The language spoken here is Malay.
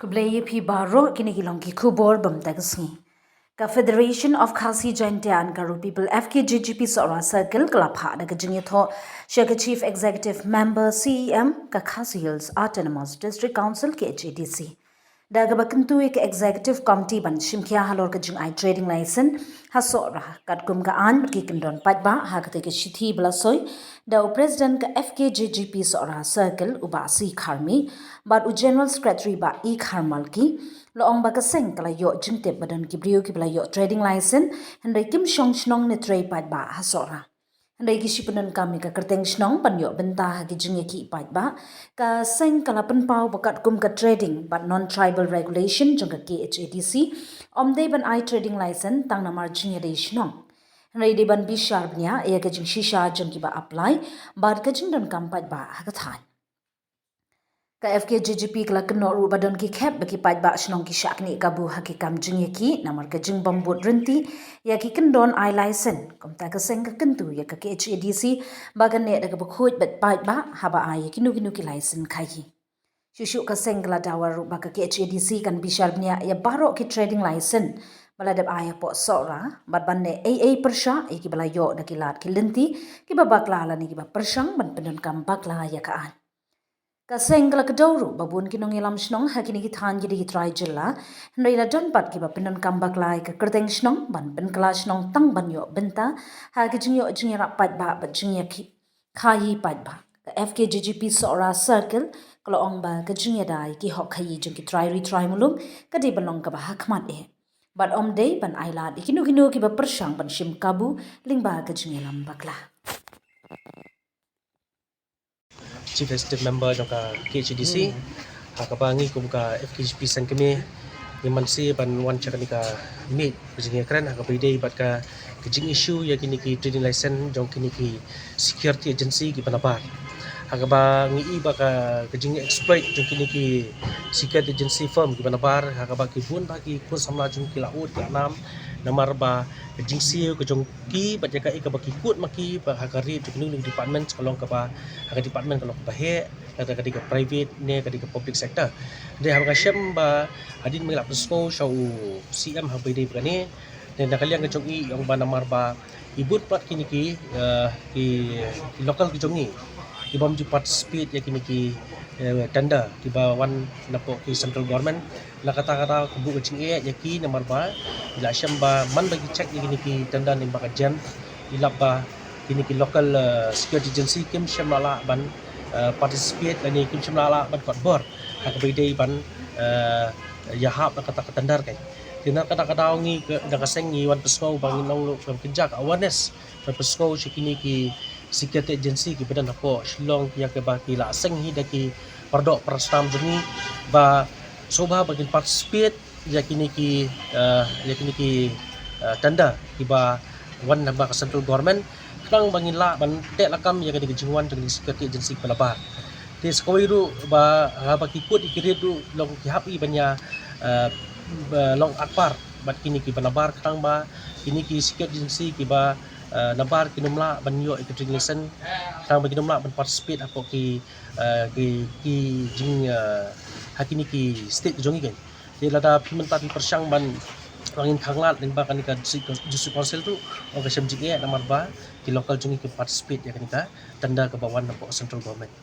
Kublai pi baro kini kilong ki kubor bam tagasngi. Ka Federation of Khasi Jaintian Garu People FKJGP Sohra Circle kalapha da kajing tho Shaka Chief Executive Member CEM ka Khasi Hills Autonomous District Council KHADC. Da gabakentu ek Executive Committee ban shimkya halor kajing ai trading license ha Sohra katkum ka an ki kendon patba ha kate ke shithi blasoy da President ka FKJGP Sohra Circle uba si kharmi but General Secretary ba I kharmal ki loong ba kaseng kala yo jingte badan ki brio ki bla yo trading license hendai kim shong shnong ne trade pat ba ha Sohra hendai ki shipunan kami ka kerteng shnong ban yo benta ha ki jinge ki pat ba ka seng kala pen pau bakat kum ka trading but non tribal regulation jong ka KHADC omdei ban I trading license tang namar jinge dei shnong hendai de ban bi sharbnya e ka jing shisha jong ki ba apply but ka jing don kam pat ba ha ka than ka FKJGP kala kenor badan ki khep baki paj ba shnong ki shakni kabu hakikam jingye ki namar ka jing bambut rinti ya ki kendon I license kom ta ka seng ka kentu ya ka KHADC bagan ne daga bukhoj bat paj ba haba ai kinu ki license khai shushu ka seng kala dawar ba ka KHADC kan bisharnya ya baro ki trading license baladab aya po Sohra bat banne AA persha ki bala yo dakilat ki lenti ki babakla la ni ki ba persang ban penon kam bakla ya ka an Kaseng kala kedauru babun kinong ilam shnong hakini ki than jadi ki try jilla hendai la don pat ki ba penon kambak lai ka kerteng shnong ban ben kala shnong tang ban yo benta ha ki jingyo jingira pat ba ba jingya ki khayi pat ba ka FKJGP Sohra Circle kala ong ba ka jingya dai ki hok khayi jing ki try retry mulum ka di banong ka ba hakmat e bat om dei ban ailat ikinu ki ba persang ban shim kabu ling ba ka jingya lam bakla Chief Executive Member ng KHADC, hakabangi kum ka FKJP sang kami ni mansi ban wan cha ni ka meet bijing kran hakabide bat ka kijing issue ya kini ki trading license jong kini ki security agency ki panabar hakabangi iba ka kijing exploit jong kini ki security agency firm ki panabar hakaba ki bun ba ki kun samla jong ki laut ki anam namar ba kijing siu ke jong ki bat ka ka baki kut maki ba hakari jong ni department kalong ka ba haka department kalong ka he kata ka private ne ka public sector de haka shem ba adin mila pesco show CM ha bide brani dan nakaliang ka jong i yang ba namar ba ibut pat kini ki local ki jong ni ibam ju participate ya kini ki tender di wan napo ki central government la kata kubu kecing ya ki namar ba ila syamba man bagi check kini ki tender ni baka jan ilaba kini ki local security agency kim syamala ban participate ani kim syamala ban kot bor hak bidai ban yahap kata tender kai tina kata ngi da kaseng ni wan pesco bangin long kerja awareness pesco kini ki security agency ki badan apo shillong ya ke baki la seng hi daki pardok prastam jeni ba sobha bagin participate ya kini ki tanda ki ba wan namba ka central government kang bangin la ban tek lakam ya kini jingwan jeni security agency pelabar ti skoiru ba baki kut ikiridu long ki hapi banya long akbar bat kini ki pelabar kang ba kini ki security agency ki ba nabar kinumla banyo trading license kang baginumla ban participate apo ki jing hakini ki state jongi kan di lada pimenta pi persang ban angin khanglat ning ba kanika district council tu o ka semjing namar ba ki local jongi ki participate ya kanika tanda ke bawah napo central government